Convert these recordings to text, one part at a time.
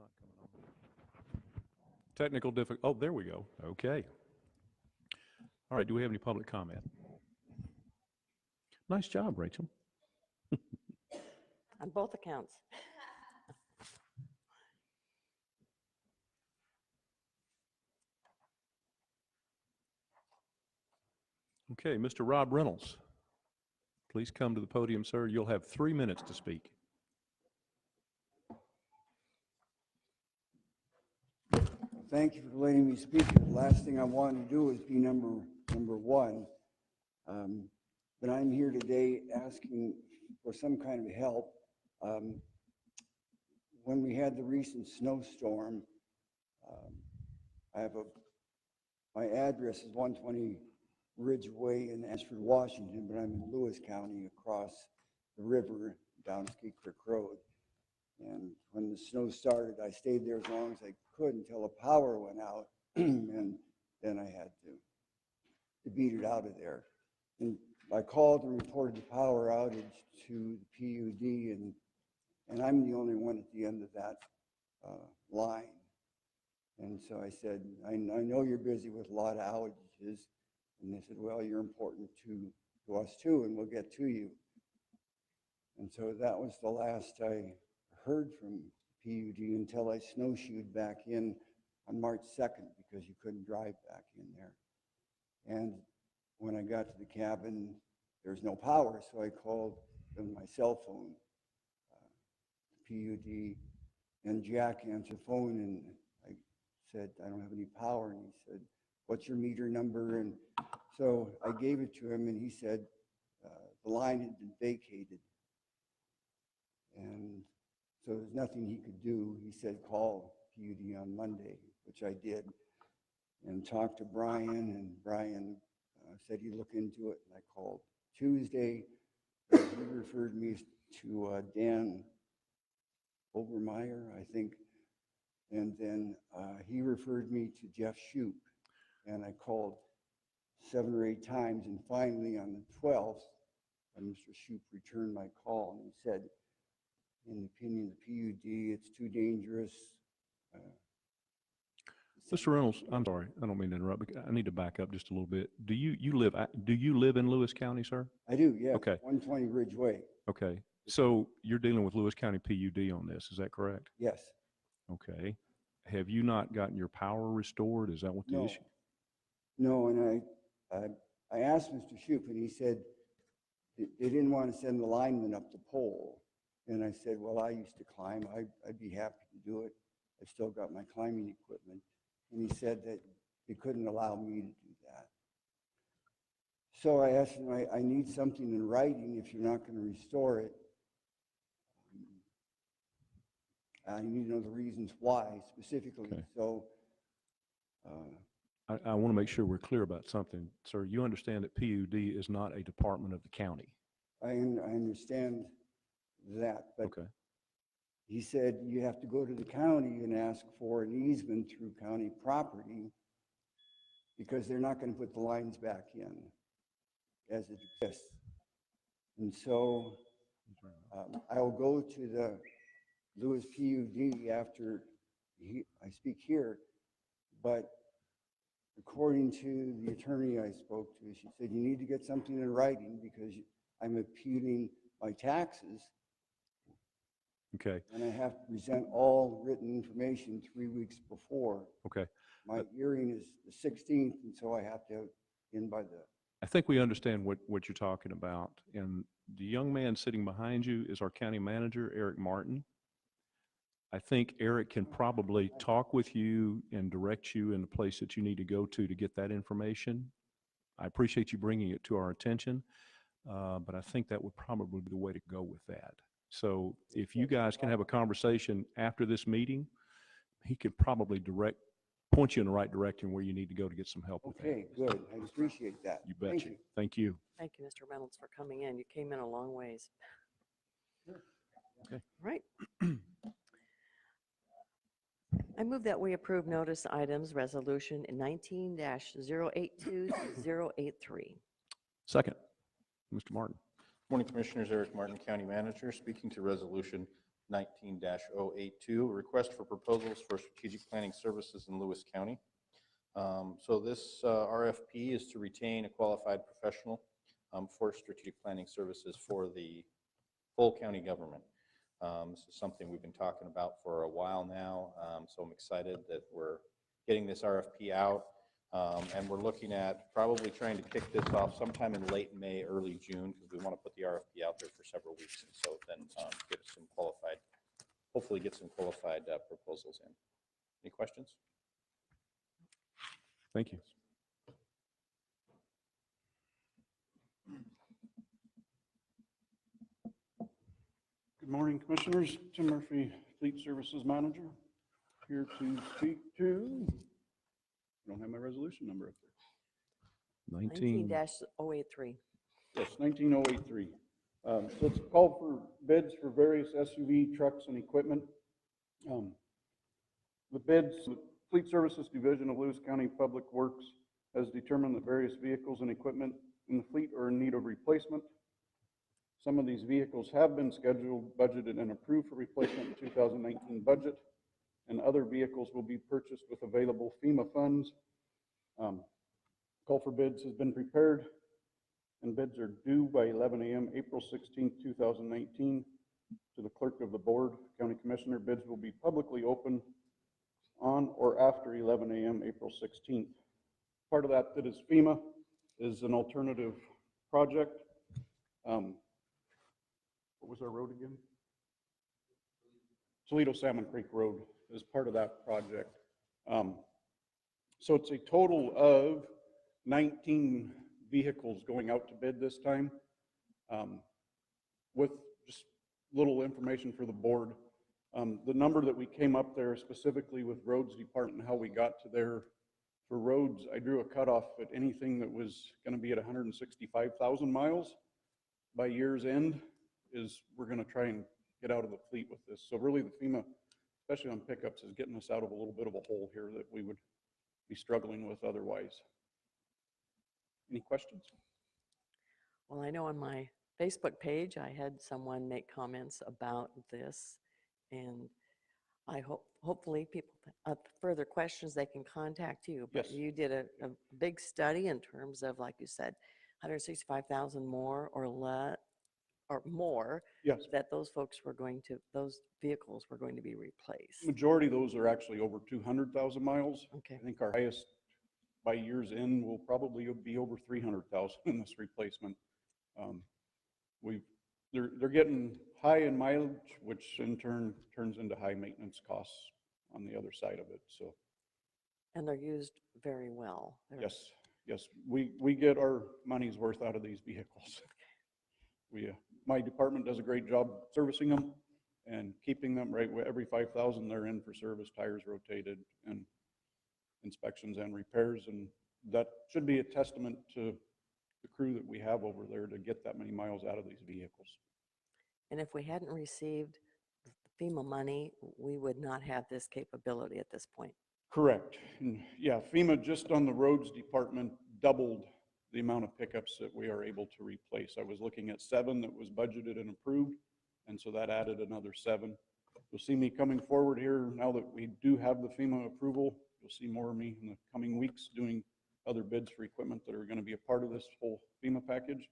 not coming on. Technical difficulty. Oh, there we go. Okay. All right. Do we have any public comment? Nice job, Rachel. On both accounts. Okay, Mr. Rob Reynolds, please come to the podium, sir. You'll have 3 minutes to speak. Thank you for letting me speak. The last thing I want to do is be number one. But I'm here today asking for some kind of help. When we had the recent snowstorm, my address is 120 Ridge Way in Ashford, Washington, but I'm in Lewis County across the river down Ski Creek Road. And when the snow started, I stayed there as long as I could until the power went out, and then I had to beat it out of there. And I called and reported the power outage to the PUD, and I'm the only one at the end of that line. And so I said, I know you're busy with a lot of outages. And they said, well, you're important to us too, and we'll get to you. And so that was the last I heard from PUD until I snowshoed back in on March 2nd because you couldn't drive back in there. And when I got to the cabin, there's no power, so I called on my cell phone, PUD, and Jack answered the phone, and I said, I don't have any power, and he said, what's your meter number? And so I gave it to him, and he said the line had been vacated. And so there's nothing he could do. He said, call PUD on Monday, which I did, and talked to Brian, and Brian said he'd look into it, and I called Tuesday. He referred me to Dan Obermeyer, I think, and then he referred me to Jeff Shoup, and I called 7 or 8 times, and finally on the 12th, Mr. Shoup returned my call, and he said, in the opinion of the PUD, it's too dangerous. Mr. Reynolds, I'm sorry, I don't mean to interrupt, but I need to back up just a little bit. Do you live in Lewis County, sir? I do, yeah. Okay. 120 Ridge Way. Okay. So you're dealing with Lewis County PUD on this, is that correct? Yes. Okay. Have you not gotten your power restored? Is that what the issue? No, and I asked Mr. Shoup, and he said they didn't want to send the lineman up the pole. And I said, well, I used to climb. I'd be happy to do it. I've still got my climbing equipment. And he said that they couldn't allow me to do that. So I asked him, I need something in writing if you're not going to restore it. I need to know the reasons why specifically. Okay. So I want to make sure we're clear about something. Sir, you understand that PUD is not a department of the county. I understand that, but okay. He said you have to go to the county and ask for an easement through county property because they're not going to put the lines back in as it exists. And so I'll go to the Lewis PUD after I speak here, but according to the attorney I spoke to, she said you need to get something in writing because I'm appealing my taxes. Okay. And I have to present all written information 3 weeks before. Okay. My hearing is the 16th, and so I have to in by the... I think we understand what you're talking about. And the young man sitting behind you is our county manager, Eric Martin. I think Eric can probably talk with you and direct you in the place that you need to go to get that information. I appreciate you bringing it to our attention, but I think that would probably be the way to go with that. So if you guys can have a conversation after this meeting, he could probably point you in the right direction where you need to go to get some help with that. Okay, good. I appreciate that. You betcha. Thank you. Thank you, Mr. Reynolds, for coming in. You came in a long ways. Okay. Right. I move that we approve notice items resolution 19-082-083. Second, Mr. Martin. Morning, Commissioners. Eric Martin, County Manager, speaking to Resolution 19-082, request for proposals for strategic planning services in Lewis County. So this RFP is to retain a qualified professional for strategic planning services for the full county government. This is something we've been talking about for a while now, so I'm excited that we're getting this RFP out, and we're looking at probably trying to kick this off sometime in late May, early June, because we want to put the RFP out there for several weeks, and so then get some qualified, hopefully get some qualified proposals in. Any questions? Thank you. Good morning, Commissioners. Tim Murphy, Fleet Services Manager, here to speak to, I don't have my resolution number up there. 19-083. Yes, 19083. So it's a call for bids for various SUV trucks and equipment. The bids, the Fleet Services Division of Lewis County Public Works has determined that various vehicles and equipment in the fleet are in need of replacement. Some of these vehicles have been scheduled, budgeted, and approved for replacement in 2019 budget, and other vehicles will be purchased with available FEMA funds. Call for bids has been prepared, and bids are due by 11 a.m. April 16, 2019, to the Clerk of the Board, County Commissioner. Bids will be publicly open on or after 11 a.m. April 16th. Part of that is FEMA, is an alternative project. What was our road again? Toledo Salmon Creek Road is part of that project. So it's a total of 19 vehicles going out to bid this time. With just little information for the board, the number that we came up there specifically with roads department and how we got to there for roads, I drew a cutoff at anything that was going to be at 165,000 miles by year's end is we're going to try and get out of the fleet with this. So really the FEMA, especially on pickups, is getting us out of a little bit of a hole here that we would be struggling with otherwise. Any questions? Well, I know on my Facebook page, I had someone make comments about this, and I hopefully people further questions, they can contact you. But Yes. you did a big study in terms of, like you said, 165,000 more or less or more, Yes. that those vehicles were going to be replaced. Majority of those are actually over 200,000 miles. Okay. I think our highest by year's end will probably be over 300,000 in this replacement. They're getting high in mileage, which in turn turns into high maintenance costs on the other side of it. So And they're used very well. yes, we get our money's worth out of these vehicles. My department does a great job servicing them and keeping them right. Every 5,000 they're in for service, tires rotated, and inspections and repairs, and that should be a testament to the crew that we have over there to get that many miles out of these vehicles. And if we hadn't received the FEMA money, we would not have this capability at this point. Correct. And yeah, FEMA just on the roads department doubled the amount of pickups that we are able to replace. I was looking at 7 that was budgeted and approved, and so that added another 7. You'll see me coming forward here now that we do have the FEMA approval. You'll see more of me in the coming weeks doing other bids for equipment that are going to be a part of this whole FEMA package.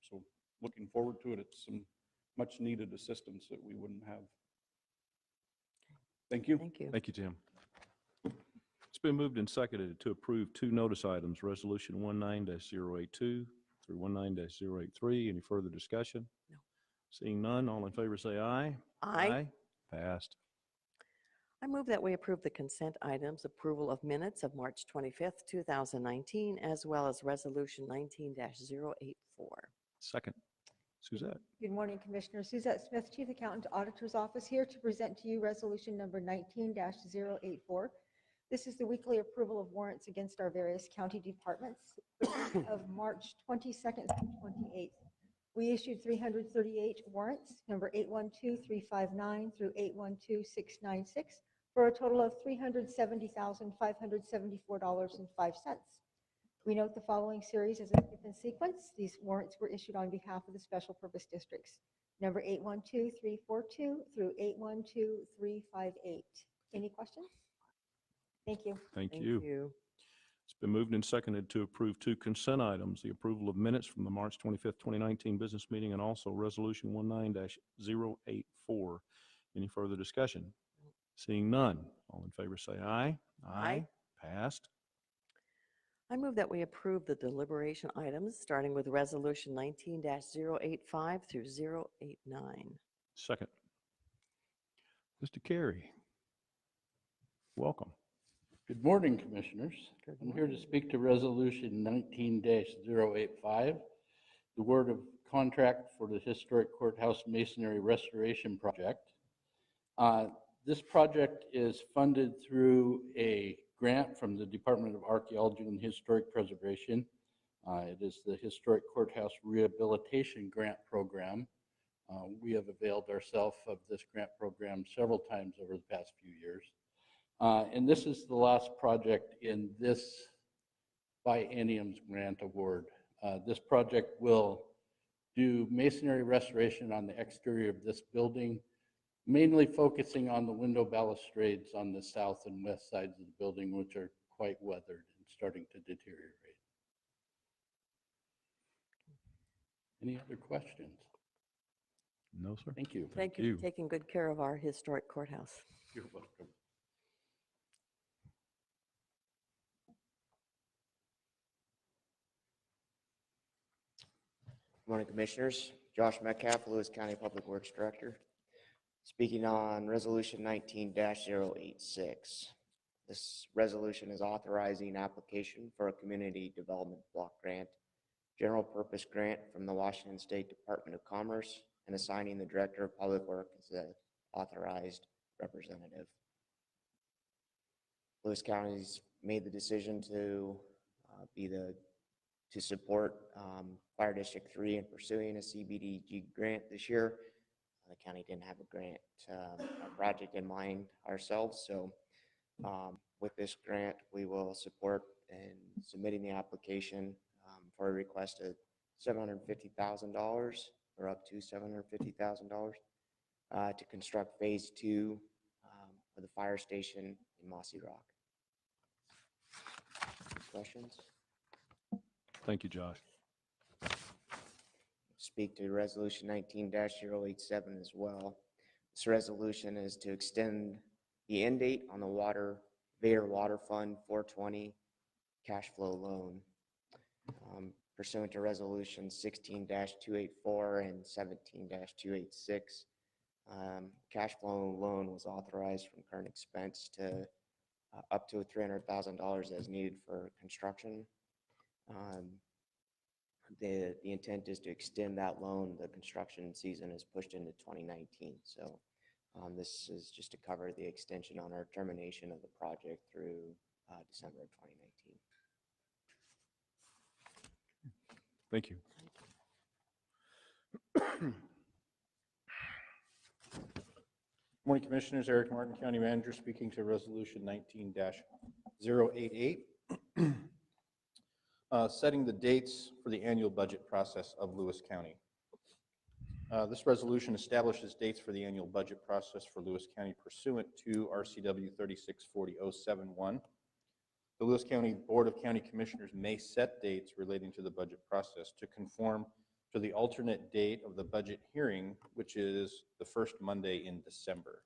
So looking forward to it. It's some much needed assistance that we wouldn't have. Thank you. Thank you. Thank you, Tim. It's been moved and seconded to approve 2 notice items, Resolution 19-082 through 19-083. Any further discussion? No. Seeing none, all in favor say aye. Aye. Passed. I move that we approve the consent items, approval of minutes of March 25th, 2019, as well as Resolution 19-084. Second. Suzette. Good morning, Commissioner. Suzette Smith, Chief Accountant, Auditor's Office, here to present to you Resolution number 19-084. This is the weekly approval of warrants against our various county departments of March 22nd through 28th. We issued 338 warrants, number 812359 through 812696, for a total of $370,574.05. We note the following series as a skip in sequence. These warrants were issued on behalf of the special purpose districts. number 812342 through 812358. Any questions? Thank you. Thank Thank you. you. It's been moved and seconded to approve 2 consent items, the approval of minutes from the March 25th, 2019 business meeting, and also Resolution 19-084. Any further discussion? Seeing none, all in favor say aye. Aye. Passed. I move that we approve the deliberation items, starting with Resolution 19-085 through 089. Second. Mr. Carey, welcome. Good morning, Commissioners. Good I'm here to morning. speak to Resolution 19-085, the award of contract for the Historic Courthouse Masonry Restoration Project. This project is funded through a grant from the Department of Archaeology and Historic Preservation. It is the Historic Courthouse Rehabilitation Grant Program. We have availed ourselves of this grant program several times over the past few years. And this is the last project in this biennium's grant award. This project will do masonry restoration on the exterior of this building, mainly focusing on the window balustrades on the south and west sides of the building, which are quite weathered and starting to deteriorate. Any other questions? No, sir. Thank you. Thank you for taking good care of our historic courthouse. You're welcome. Good morning, Commissioners. Josh Metcalf, Lewis County Public Works Director. Speaking on Resolution 19-086. This resolution is authorizing application for a Community Development Block Grant, General Purpose Grant from the Washington State Department of Commerce, and assigning the Director of Public Works as the authorized representative. Lewis County's made the decision to support Fire District 3 in pursuing a CBDG grant this year. The county didn't have a grant, a project in mind ourselves, so with this grant, we will support in submitting the application for a request of $750,000 or up to $750,000 to construct phase 2 of the fire station in Mossy Rock. Questions? Thank you, Josh. Speak to Resolution 19-087 as well. This resolution is to extend the end date on the Vader Water Fund 420 cash flow loan. Pursuant to Resolution 16-284 and 17-286, cash flow loan was authorized from current expense to up to $300,000 as needed for construction. The intent is to extend that loan. The construction season is pushed into 2019. So this is just to cover the extension on our termination of the project through December of 2019. Thank you. Morning, Commissioners. Eric Martin, County Manager, speaking to Resolution 19-088. Setting the dates for the annual budget process of Lewis County. This resolution establishes dates for the annual budget process for Lewis County pursuant to RCW 3640.071. The Lewis County Board of County Commissioners may set dates relating to the budget process to conform to the alternate date of the budget hearing, which is the first Monday in December.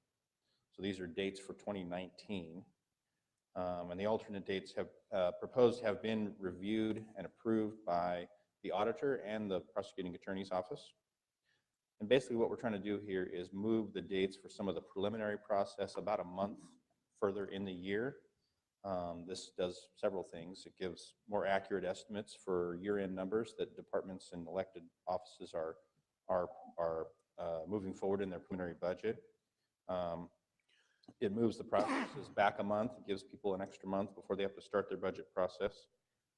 So these are dates for 2019. And the alternate dates proposed have been reviewed and approved by the auditor and the prosecuting attorney's office. And basically what we're trying to do here is move the dates for some of the preliminary process about a month further in the year. This does several things. It gives more accurate estimates for year-end numbers that departments and elected offices are moving forward in their preliminary budget. It moves the processes back a month. It gives people an extra month before they have to start their budget process.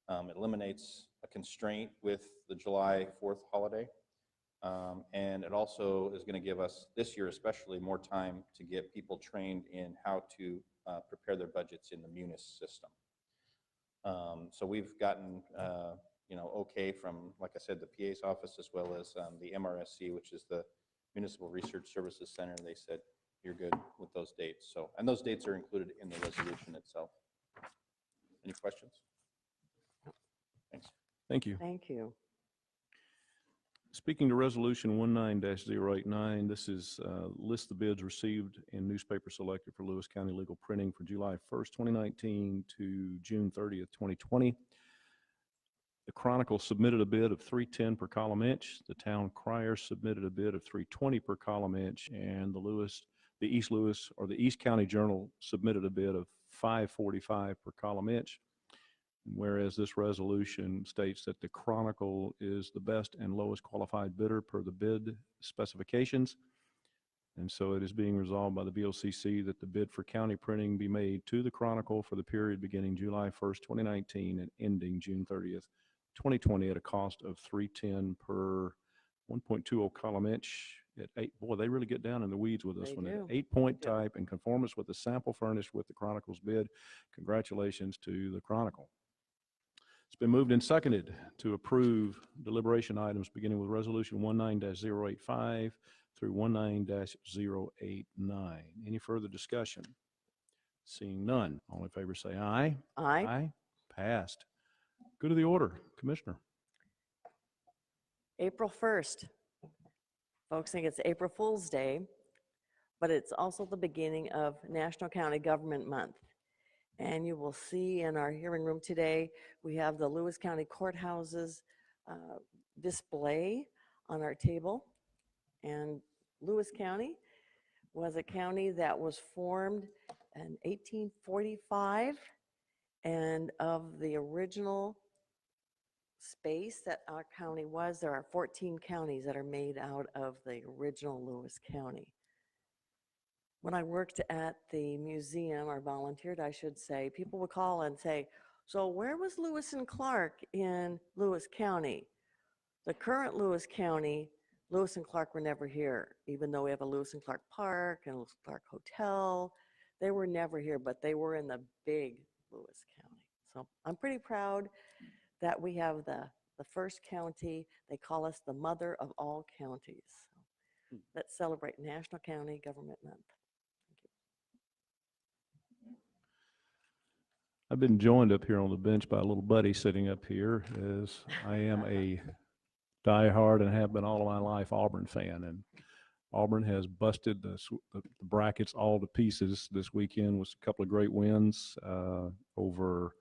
It eliminates a constraint with the July 4th holiday. And it also is going to give us, this year especially, more time to get people trained in how to prepare their budgets in the Munis system. So we've gotten, okay from, like I said, the PA's office as well as the MRSC, which is the Municipal Research Services Center, and they said, you're good with those dates. So, and those dates are included in the resolution itself. Any questions? Thanks. Thank you. Thank you. Speaking to Resolution 19-089, this is list the bids received and newspaper selected for Lewis County legal printing for July 1st, 2019 to June 30th, 2020. The Chronicle submitted a bid of $310 per column inch. The Town Crier submitted a bid of $320 per column inch, and the East County Journal submitted a bid of $545 per column inch. Whereas this resolution states that the Chronicle is the best and lowest qualified bidder per the bid specifications. And so it is being resolved by the BOCC that the bid for county printing be made to the Chronicle for the period beginning July 1st, 2019 and ending June 30th, 2020 at a cost of $310 per 1.20 column inch at 8. Boy, they really get down in the weeds with this They one. do. At 8-point type in conformance with the sample furnished with the Chronicle's bid. Congratulations to the Chronicle. It's been moved and seconded to approve deliberation items beginning with Resolution 19-085 through 19-089. Any further discussion? Seeing none, all in favor say aye. Aye. Aye. Passed. Go to the order, Commissioner. April 1st. Folks think it's April Fool's Day, but it's also the beginning of National County Government Month. And you will see in our hearing room today, we have the Lewis County Courthouse's display on our table. And Lewis County was a county that was formed in 1845. And of the original space that our county was, there are 14 counties that are made out of the original Lewis County. When I worked at the museum, or volunteered, I should say, people would call and say, so where was Lewis and Clark in Lewis County? The current Lewis County, Lewis and Clark were never here, even though we have a Lewis and Clark Park and Lewis and Clark Hotel. They were never here, but they were in the big Lewis County. So I'm pretty proud that we have the first county. They call us the mother of all counties. So let's celebrate National County Government Month. I've been joined up here on the bench by a little buddy sitting up here, as I am a diehard and have been all of my life Auburn fan. And Auburn has busted the brackets all to pieces this weekend with a couple of great wins over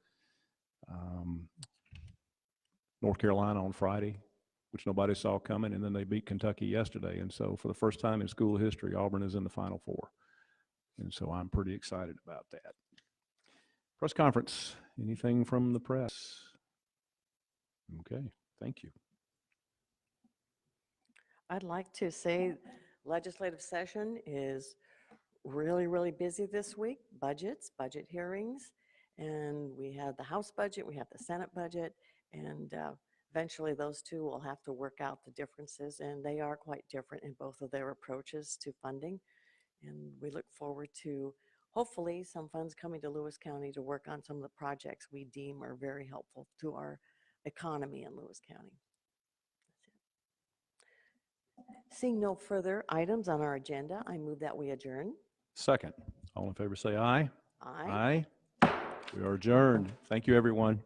North Carolina on Friday, which nobody saw coming, and then they beat Kentucky yesterday. And so for the first time in school history, Auburn is in the Final Four. And so I'm pretty excited about that. Press conference, anything from the press? Okay, thank you. I'd like to say legislative session is really, really busy this week. Budget hearings, and we have the House budget, we have the Senate budget, and eventually those two will have to work out the differences, and they are quite different in both of their approaches to funding. And we look forward to hopefully some funds coming to Lewis County to work on some of the projects we deem are very helpful to our economy in Lewis County. Seeing no further items on our agenda, I move that we adjourn. Second, all in favor say aye. Aye. Aye. We are adjourned. Thank you, everyone.